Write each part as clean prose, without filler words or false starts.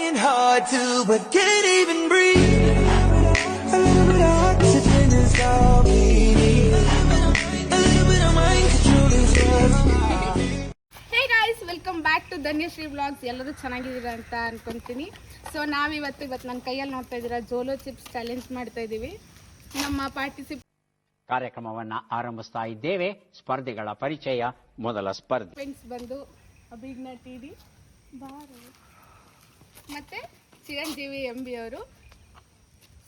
trying hard to, but can't even breathe. A little bit of oxygen is all we need. A little bit of mind control is what we need. Hey guys, welcome back to Dhanyashree vlogs. ಎಲ್ಲರೂ ಚೆನ್ನಾಗಿದ್ದೀರಾ ಅಂತ ಅನ್ಕೊಂತೀನಿ. So ಇವತ್ತು ನನ್ನ ಕೈಯಲ್ಲಿ ನೋಡ್ತಾ ಇದ್ದೀರಾ Jolo chips challenge ಮಾಡ್ತಾ ಇದ್ದೀವಿ. ನಮ್ಮ ಕಾರ್ಯಕ್ರಮವನ್ನು ಆರಂಭಿಸ್ತಾ ಇದ್ದೇವೆ. ಸ್ಪರ್ಧಿಗಳ ಪರಿಚಯ. ಮೊದಲ ಸ್ಪರ್ಧಿ ಬಂದು ಅಭಿಜ್ಞಾ ಟಿಡಿ ಬಾರು ಮತ್ತೆ ಚಿರಂಜೀವಿ MB ಅವರು.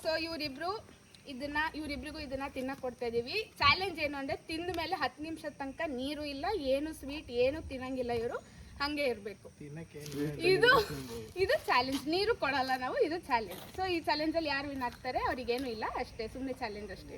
ಸೊ ಇವರಿಬ್ರಿಗೂ ಇದನ್ನ ತಿನ್ನಕ್ಕೆ ಕೊಡ್ತಾ ಇದೀವಿ. ಚಾಲೆಂಜ್ ಏನು ಅಂದ್ರೆ ತಿಂದ ಮೇಲೆ 10 ನಿಮಿಷದ ತನಕ ನೀರು ಇಲ್ಲ, ಏನು ಸ್ವೀಟ್ ಏನು ತಿನ್ನಂಗಿಲ್ಲ. ಇವರು ಹಂಗೆ ಇರಬೇಕು. ಇದು ಚಾಲೆಂಜ್. ನೀರು ಕೊಡಲ್ಲ ನಾವು, ಇದು ಚಾಲೆಂಜ್. ಸೊ ಈ ಚಾಲೆಂಜ್ ಅಲ್ಲಿ ಯಾರು ವಿನ್ ಆಗ್ತಾರೆ ಅವ್ರಿಗೇನು ಇಲ್ಲ, ಅಷ್ಟೇ, ಸುಮ್ಮನೆ ಚಾಲೆಂಜ್ ಅಷ್ಟೇ.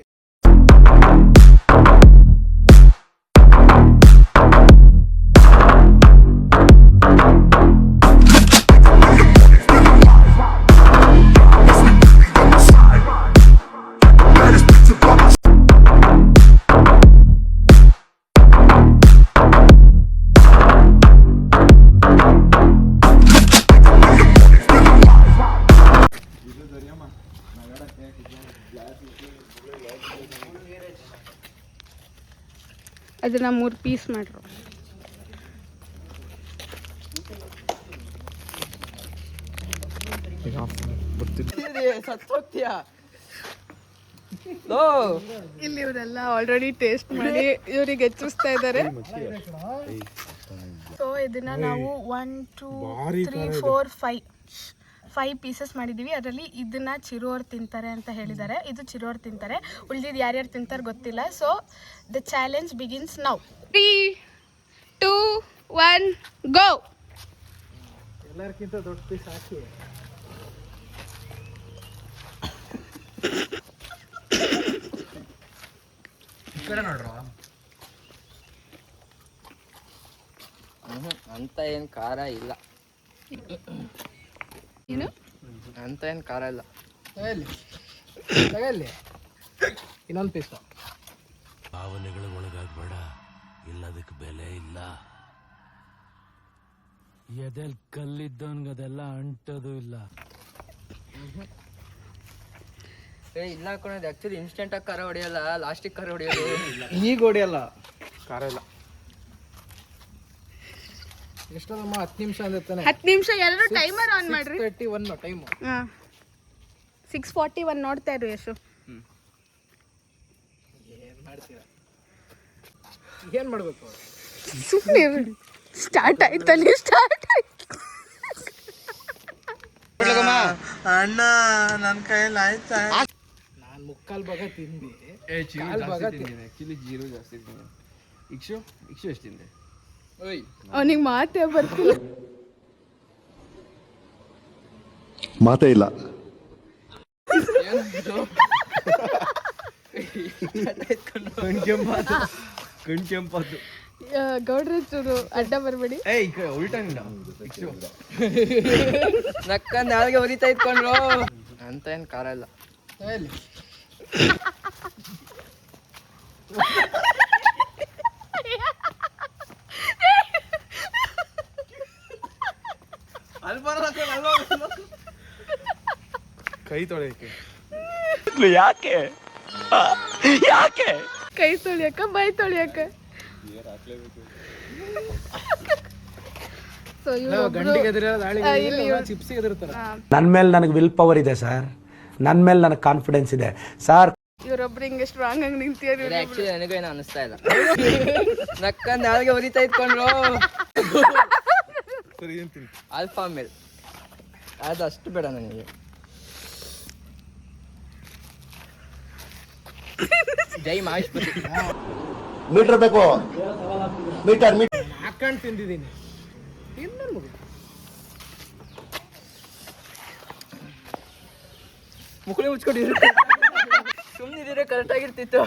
ಅದನ್ನ 3 ಪೀಸ್ ಮಾಡ್ರು. ಇಲ್ಲಿ ಇವರೆಲ್ಲ ಆಲ್ರೆಡಿ ಟೇಸ್ಟ್ ಮಾಡಿ ಇವ್ರಿಗೆ ಹೆಚ್ಚಿಸ್ತಾ ಇದ್ದಾರೆ. ಸೊ ಇದನ್ನ ನಾವು 1 2 3 4 5 ಪೀಸಸ್ ಮಾಡಿದ್ದೀವಿ. ಅದರಲ್ಲಿ ಇದನ್ನ ಚಿರೋರು ತಿಂತಾರೆ ಅಂತ ಹೇಳಿದ್ದಾರೆ. ಇದು ಚಿರೋರು ತಿಂತಾರೆ, ಉಳಿದಿದ್ದು ಯಾರ್ಯಾರು ತಿಂತಾರೆ ಗೊತ್ತಿಲ್ಲ. So the challenge begins now. 3 2 1 ಗೋ. ಎಲ್ಲರಿಗಿಂತ ದೊಡ್ಡ ಪೀಸ್ ಹಾಕಿ. ಈ ಕಡೆ ನೋಡ್ರ. ಅಂತ ಏನು ಖಾರ ಇಲ್ಲ. ಏನು ಅಂತ ಏನು ಖಾರ ಇಲ್ಲ. ತಗಲ್ಲಿ ಇನ್ನೊಂದು ಪೀಸ್. ಭಾವನೆಗಳ ಒಳಗಾಗ್ಬೇಡ, ಇಲ್ಲದಕ್ಕೆ ಬೆಲೆ ಇಲ್ಲ. ಎದೆಲ್ ಕಲ್ಲಿದ್ದವನ್ಗದೆಲ್ಲ ಅಂಟೋದು ಇಲ್ಲ. ಇಲ್ಲ ಹಾಕೊಳ್ಳೋದು ಆ್ಯಕ್ಚುಲಿ ಇನ್ಸ್ಟೆಂಟಾಗಿ ಖಾರ ಹೊಡೆಯಲ್ಲ, ಲಾಸ್ಟಿಗೆ ಖಾರ ಹೊಡೆಯೋದು. ಈಗ ಹೊಡೆಯಲ್ಲ, ಖಾರ ಇಲ್ಲ. ಎಷ್ಟೊಂದಮ್ಮ 10 ನಿಮಿಷ ಅಂದಿರ್ತಾನೆ. 10 ನಿಮಿಷ. ಎಲ್ಲರೂ ಟೈಮರ್ ಆನ್ ಮಾಡ್ರಿ. 6:31 ಟೈಮು. 6:41 ನೋಡ್ತಾ ಇರು ಯಶು. ಏನು ಮಾಡ್ತೀರಾ? ಏನು ಮಾಡಬೇಕು? ಸುಮ್ಮನೆ ಸ್ಟಾರ್ಟ್ ಆಯ್ತಲ್ಲಿ, ಸ್ಟಾರ್ಟ್ ಆಯ್ತು. ಅಣ್ಣ ನನ್ನ ಕೈಯಲ್ಲಿ ಆಯ್ತಾ? ನಾನು ಮುಕ್ಕಾಲು ಭಾಗ ತಿಂದು ಆ್ಯಕ್ಚುಲಿ ಜೀರೋ ಜಾಸ್ತಿ ತಿಂದೆ. ಇಕ್ಷು ಎಷ್ಟು ತಿಂದೆ? ಅವನಿಗೆ ಮಾತೇ ಬರ್ತಿಲ್ಲ. ಮಾತೇ ಇಲ್ಲ. ಕಣ್ಕೆಂಪಾತು. ಗೌಡ್ರ ಚೂರು ಅಡ್ಡ ಬರಬೇಡಿ. ಉಲ್ಟಾ ನಕ್ಕ ನಾಲ್ಗೆ ಹೊರಿತಾ ಇತ್ಕೊಂಡ್ರು. ಅಂತ ಏನು ಖಾರ ಇಲ್ಲ. ಕೈ ತೊಳೆಯಕ್ಕೆ ಯಾಕೆ ಕೈ ತೊಳಿಯಕ್ಕ, ಬೈ ತೊಳಿಯಕ್ಕ. ಸೊ ಚಿಪ್ಸಿಗೆ ಎದುರ್ತಾರೆ. ನನ್ನ ಮೇಲೆ ನನಗೆ ವಿಲ್ ಪವರ್ ಇದೆ ಸರ್, ನನ್ನ ಮೇಲೆ ನನಗೆ ಕಾನ್ಫಿಡೆನ್ಸ್ ಇದೆ ಸರ್. ಇವರೊಬ್ರು ಹಿಂಗೆ ಸ್ಟ್ರಾಂಗ್ ಆಗಿ ನಿಂತಿದ್ದಾರೆ. ಆ್ಯಕ್ಚುಲಿ ನನಗೂ ಏನು ಅನಿಸ್ತಾ ಇಲ್ಲ. ನಕ್ಕ ನಾಲ್ಗೆ ಹೊರಿತಾ ಇತ್ಕೊಂಡ್ರು. ಆಲ್ಫಾ ಮೇಲ್ ಅದು ಅಷ್ಟು ಬೇಡ ನನಗೆ. ಜೈ ಮಹೇಶ್ಪತಿ. ಮೀಟರ್ ಬೇಕು, ಮೀಟರ್ ಹಾಕೊಂಡು ತಿಂದಿದ್ದೀನಿ. ಮುಕ್ಕಳಿ ಮುಚ್ಕೊಂಡಿದ್ರು. ಸುಮ್ಮನಿದ್ರೆ ಕರೆಕ್ಟ್ ಆಗಿರ್ತಿತ್ತು.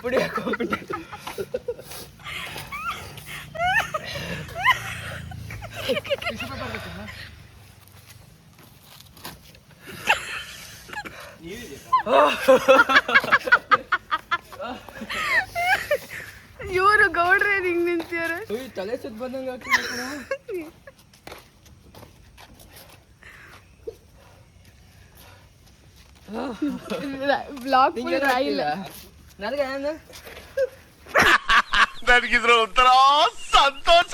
ಪುಡಿ ಹಾಕೊಂಡ್ಬಿಟ್ಟು ಇವರು ಗೌಡ್ರೆ ಹಿಂಗ್ ನಿಂತಿದ್ದಾರೆ. ತಲೆ ಸುತ್ತ ಬಂದಂಗ ಆಗ್ತಿದೆ. ಬ್ಲಾಗ್ ಇಲ್ಲ ನನಗೆ ನನಗಿದ್ರ ಒಂಥರ ಸಂತೋಷ.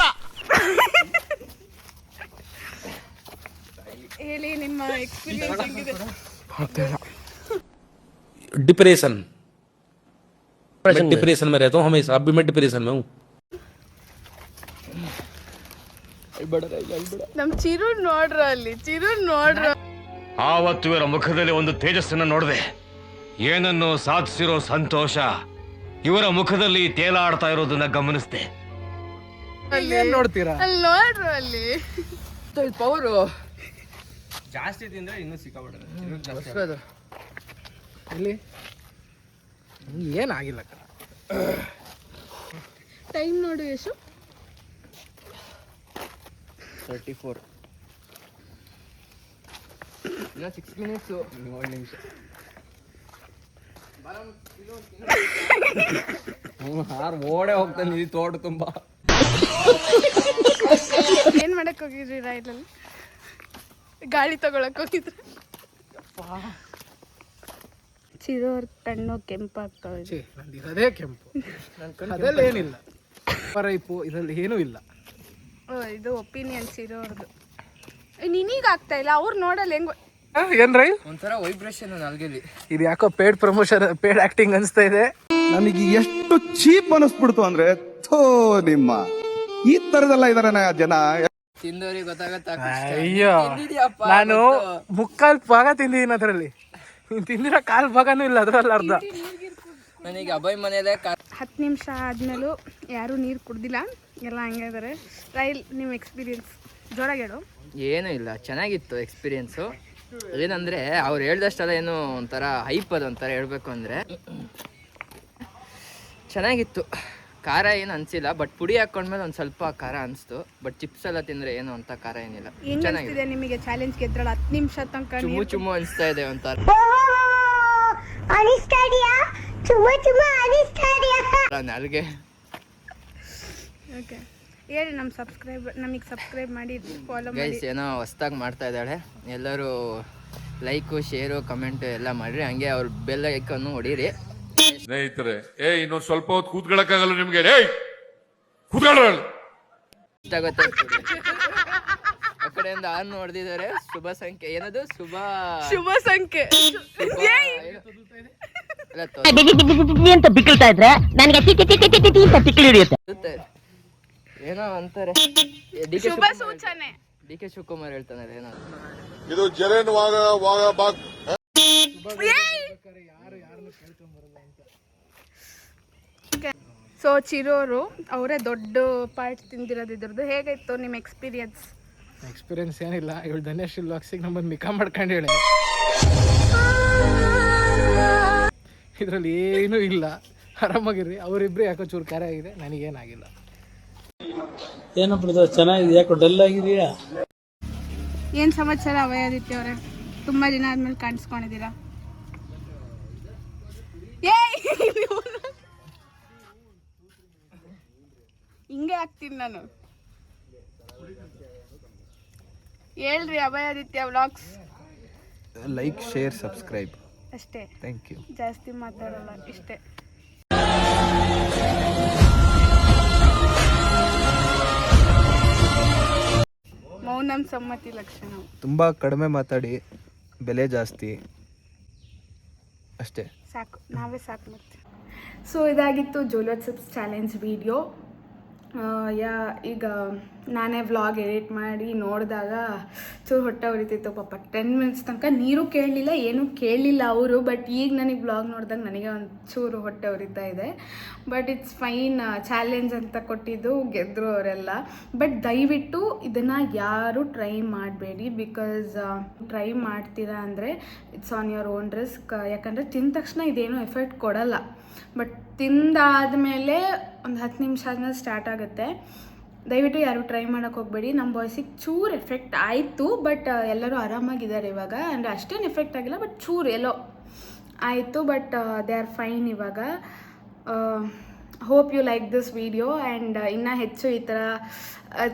ಹೇಳಿ ನಿಮ್ಮ ಎಕ್ಸ್ಪೀರಿಯನ್ಸ್ ಹೆಂಗಿದೆ? डिप्रेशन में रहता हूँ हमेशा. अब भी मैं डिप्रेशन में हूँ. ನಮ್ ಚಿರು ನೋಡ್ರ ಅಲ್ಲಿ, ಚಿರು ನೋಡ್ರ. ಆವತ್ತು ಇವರ ಮುಖದಲ್ಲಿ ಒಂದು ತೇಜಸ್ಸನ್ನು ನೋಡಿದೆ. ಏನನ್ನು ಸಾಧಿಸಿರೋ ಸಂತೋಷ ಇವರ ಮುಖದಲ್ಲಿ ತೇಲಾಡ್ತಾ ಇರೋದನ್ನ ಗಮನಿಸಿದೆ. ನೋಡ್ತೀರಾ? ಅಲ್ಲಿ ನೋಡ್ರ ಅಲ್ಲಿ. ಪವರು ಜಾಸ್ತಿ ತಿಂದ್ರೆ ಇನ್ನೂ ಸಿಕ್ಕಾಬಿಡ್ರೆ ಇಲ್ಲಿ ಏನಾಗಿಲ್ಲ. ಟೈಮ್ ನೋಡು ಯಶು. 34 ಇನ್ನ 6 minutes. 1 ನಿಮಿಷ. ಓಡೇ ಹೋಗ್ತಾನೆ ಇದು ತೋಟ ತುಂಬಾ. ಏನ್ ಮಾಡಕ್ ಹೋಗಿದ್ರಿ ರೈಲಲ್ಲಿ? ಗಾಡಿ ತಗೊಳಕ್ ಹೋಗಿದ್ರಿ? ಚಿರು ಅವ್ರ ಕಣ್ಣು ಕೆಂಪಾಗ್ತವೆ. ನಂದು ಇರೋದೇ ಕೆಂಪು, ಅದರಲ್ಲಿ ಏನಿಲ್ಲ. ರೈಪು ಇದರಲ್ಲಿ ಏನೂ ಇಲ್ಲ. ಇದು ಒಪಿನಿಯನ್ ಚಿರು ಅವ್ರದ್ದು. ನಿನೀಗ ಆಗ್ತಾ ಇಲ್ಲ, ಅವ್ರು ನೋಡಲ್ಲ ಹೆಂಗ್. ಏನ್ ರೈ ಒಂಥರ ವೈಬ್ರೇಷನ್ ನಾಲ್ಗೆಲಿ. ಇದು ಯಾಕೋ ಪೇಡ್ ಪ್ರಮೋಷನ್, ಪೇಡ್ ಆಕ್ಟಿಂಗ್ ಅನ್ಸ್ತಾ ಇದೆ. ನನಗೆ ಎಷ್ಟು ಚೀಪ್ ಅನಿಸ್ಬಿಡ್ತು ಅಂದ್ರೆ, ಥೋ ನಿಮ್ಮ ಈ ತರದೆಲ್ಲ ಇದಾರೆ ಜನ. ತಿಂದವ್ರಿಗೆ ಗೊತ್ತಾಗತ್ತ. ಅಯ್ಯೋ, ನಾನು ಮುಕ್ಕಾಲ್ ಭಾಗ ತಿಂದಿದ್ದೀನಿ ಅದರಲ್ಲಿ. ತಿಂದಿರೋ ಕಾಲ್ ಭಾಗನೂ ಇಲ್ಲ ಅದ್ರಲ್ಲಿ ಅರ್ಧ. ನನಗೆ ಅಭಯ್ ಮನೇಲೆ 10 ನಿಮಿಷ ಆದ್ಮೇಲೂ ಯಾರೂ ನೀರು ಕುಡ್ದಿಲ್ಲ, ಎಲ್ಲ ಹಂಗೆ ಇದಾರೆ. ರೈಲ್ ನಿಮ್ಮ ಎಕ್ಸ್ಪೀರಿಯನ್ಸ್ ಜೋರಾಗಿ ಹೇಳು. ಏನೂ ಇಲ್ಲ, ಚೆನ್ನಾಗಿತ್ತು ಎಕ್ಸ್ಪೀರಿಯೆನ್ಸು. ಏನಂದರೆ ಅವ್ರು ಹೇಳ್ದಷ್ಟೆಲ್ಲ ಏನು ಒಂಥರ ಹೈಪ್ ಅದು ಒಂಥರ ಹೇಳಬೇಕು ಅಂದರೆ ಚೆನ್ನಾಗಿತ್ತು. ಖಾರ ಏನು ಅನಿಸಿಲ್ಲ, ಬಟ್ ಪುಡಿ ಹಾಕೊಂಡ್ಮೇಲೆ ಒಂದು ಸ್ವಲ್ಪ ಖಾರ ಅನಿಸ್ತು. ಬಟ್ ಚಿಪ್ಸ್ ಎಲ್ಲ ತಿಂದರೆ ಏನು ಅಂತ ಖಾರ ಏನಿಲ್ಲ. ಹೆಂಗ್ ಅನ್ಸ್ತಿದೆ ನಿಮಗೆ ಚಾಲೆಂಜ್ ಗೆದ್ರಲ್ಲ 10 ನಿಮಿಷ ತನಕ? ಚುಮ್ಮು ಅನಿಸ್ತಾ ಇದೆ ಒಂಥರ. ನಾಲ್ಗೆ ಓಕೆ, ಹೇಳಿ ನಮ್ಮ ನಮಗೆ ಸಬ್ಸ್ಕ್ರೈಬ್ ಮಾಡಿ, ಫಾಲೋ ಮಾಡಿ. ಗೈಸ್ ಏನೋ ಹೊಸ್ದಾಗಿ ಮಾಡ್ತಾ ಇದ್ದಾಳೆ. ಎಲ್ಲರೂ ಲೈಕು, ಶೇರು, ಕಮೆಂಟು ಎಲ್ಲ ಮಾಡಿರಿ. ಹಂಗೆ ಅವ್ರ ಬೆಲ್ ಐಕನ್ನು ಹೊಡೀರಿ ಸ್ನೇಹಿತರೆ. ಇನ್ನೊಂದು ಸ್ವಲ್ಪ ಹೊತ್ತು ಕೂತ್ಕೊಳ್ಳಕ್ಕಾಗಲ್ಲ ನಿಮ್ಗೆ? ಕೂತ್ಕೊಳ್ಳ. ಇಷ್ಟ ಆಗುತ್ತೆ. ಆ ಕಡೆಯಿಂದ ಆನ್ ನೋಡ್ದಿದ್ದಾರೆ. ಶುಭ ಸಂಖ್ಯೆ ಏನದು? ಶುಭ ಸಂಖ್ಯೆ ಅಂತ ಬಿಕ್ಕಳ್ತಾ ಇದ್ರೆ ನನಗೆ ತಿಕ್ಕಿ ಹಿಡಿಯುತ್ತೆ. ಏನೋ ಅಂತಾರೆ. ಶುಭ ಸೂಚನೆ. ಡಿ ಕೆ ಶಿವಕುಮಾರ್ ಹೇಳ್ತಾನೆ ಏನೋ. ಇದು ಜರೇನ್ ಸೊ ಚಿರೋರು ಅವರೇ ದೊಡ್ಡ ಪಾರ್ಟ್ ತಿಂದಿರೋದು ಇದ್ರದ್ದು. ಹೇಗಾಯ್ತು ನಿಮ್ಮ ಎಕ್ಸ್ಪೀರಿಯನ್ಸ್? ಎಕ್ಸ್ಪೀರಿಯನ್ಸ್ ಏನಿಲ್ಲ. ಇವಳು ಧನೇಶ್ ವ್ಲಾಗ್ಸಿಗೆ ನಮ್ಮನ್ನು ಮಿಕ್ಕ ಮಾಡ್ಕೊಂಡು ಹೇಳಿ, ಇದರಲ್ಲಿ ಏನೂ ಇಲ್ಲ. ಆರಾಮಾಗಿರಿ. ಅವರಿಬ್ರು ಯಾಕೋ ಚೂರು ಖಾರ ಆಗಿದೆ, ನನಗೇನಾಗಿಲ್ಲ. ಏನಪ್ಪ ಚೆನ್ನಾಗಿದೆ, ಯಾಕೋ ಡಲ್ ಆಗಿದೆಯಾ? ಏನು ಸಮಾಚಾರ ಅಭಯಾದಿತ್ಯ ಅವರೇ? ತುಂಬ ದಿನ ಆದ್ಮೇಲೆ ಕಾಣಿಸ್ಕೊಂಡಿದ್ದೀರಾ. ಹಿಂಗೆ ಆಗ್ತೀನಿ ನಾನು. ಹೇಳ್ರಿ Abhayaditya vlogs. Like, share, subscribe ಅಷ್ಟೇ. Thank you. ಜಾಸ್ತಿ ಮಾತಾಡಲ್ಲ, ಇಷ್ಟೇ. ಮೌನಂ ಸಮ್ಮತಿ ಲಕ್ಷಣ. ತುಂಬ ಕಡಿಮೆ ಮಾತಾಡಿ, ಬೆಲೆ ಜಾಸ್ತಿ, ಅಷ್ಟೇ. ಸಾಕು, ನಾವೇ ಸಾಕು ಮತ್ತೆ. ಸೊ ಇದಾಗಿತ್ತು ಜೋಲೋತ್ಸವ್ಸ್ ಚಾಲೆಂಜ್ ವಿಡಿಯೋ. ಈಗ ನಾನೇ ವ್ಲಾಗ್ ಎಡಿಟ್ ಮಾಡಿ ನೋಡಿದಾಗ ಚೂರು ಹೊಟ್ಟೆ ಉರಿತಿತ್ತು ಪಾಪ. 10 ಮಿನಿಟ್ಸ್ ತನಕ ನೀರು ಕೇಳಲಿಲ್ಲ, ಏನೂ ಕೇಳಲಿಲ್ಲ ಅವರು. ಬಟ್ ಈಗ ನನಗೆ ವ್ಲಾಗ್ ನೋಡಿದಾಗ ನನಗೆ ಒಂದು ಚೂರು ಹೊಟ್ಟೆ ಉರಿತಾ ಇದೆ. But it's fine. ಚಾಲೆಂಜ್ ಅಂತ ಕೊಟ್ಟಿದ್ದು ಗೆದ್ದರು ಅವರೆಲ್ಲ. ಬಟ್ ದಯವಿಟ್ಟು ಇದನ್ನು ಯಾರೂ ಟ್ರೈ ಮಾಡಬೇಡಿ. ಬಿಕಾಸ್ ಟ್ರೈ ಮಾಡ್ತೀರಾ ಅಂದರೆ it's on your own risk. ಯಾಕಂದರೆ ತಿಂದ ತಕ್ಷಣ ಇದೇನೂ ಎಫೆಕ್ಟ್ ಕೊಡಲ್ಲ. ಬಟ್ ತಿಂದಾದಮೇಲೆ ಒಂದು 10 ನಿಮಿಷ ಆದಮೇಲೆ ಸ್ಟಾರ್ಟ್ ಆಗುತ್ತೆ. ದಯವಿಟ್ಟು ಯಾರು ಟ್ರೈ ಮಾಡೋಕ್ಕೆ ಹೋಗಬೇಡಿ. ನಮ್ಮ ಬಾಯ್ಸಿಗೆ ಚೂರು ಎಫೆಕ್ಟ್ ಆಯಿತು, ಬಟ್ ಎಲ್ಲರೂ ಆರಾಮಾಗಿದ್ದಾರೆ ಇವಾಗ. ಅಂದರೆ ಅಷ್ಟೇನು ಎಫೆಕ್ಟ್ ಆಗಿಲ್ಲ, ಬಟ್ ಚೂರು ಎಲ್ಲೋ ಆಯಿತು. ಬಟ್ ದೇ ಆರ್ ಫೈನ್ ಇವಾಗ. Hope you like this video. And ಇನ್ನೂ ಹೆಚ್ಚು ಈ ಥರ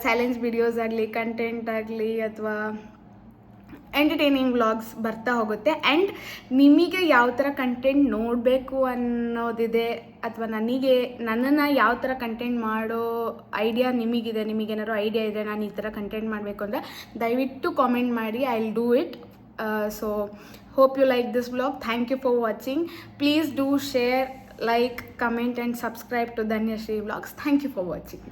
ಚಾಲೆಂಜ್ ವಿಡಿಯೋಸ್ ಆಗಲಿ, ಕಂಟೆಂಟ್ ಆಗಲಿ, ಅಥವಾ ಎಂಟರ್ಟೈನಿಂಗ್ ವ್ಲಾಗ್ಸ್ ಬರ್ತಾ ಹೋಗುತ್ತೆ. ಆ್ಯಂಡ್ ನಿಮಗೆ ಯಾವ ಥರ ಕಂಟೆಂಟ್ ನೋಡಬೇಕು ಅನ್ನೋದಿದೆ ಅಥವಾ ನನ್ನನ್ನು ಯಾವ ಥರ ಕಂಟೆಂಟ್ ಮಾಡೋ ಐಡಿಯಾ ನಿಮಗೇನಾದ್ರು ಐಡಿಯಾ ಇದೆ, ನಾನು ಈ ಥರ ಕಂಟೆಂಟ್ ಮಾಡಬೇಕು ಅಂದರೆ ದಯವಿಟ್ಟು ಕಾಮೆಂಟ್ ಮಾಡಿ. I will do it. So hope you like this vlog. Thank you for watching. Please do share, like, comment and subscribe to Dhanyashree Vlogs. Thank you for watching.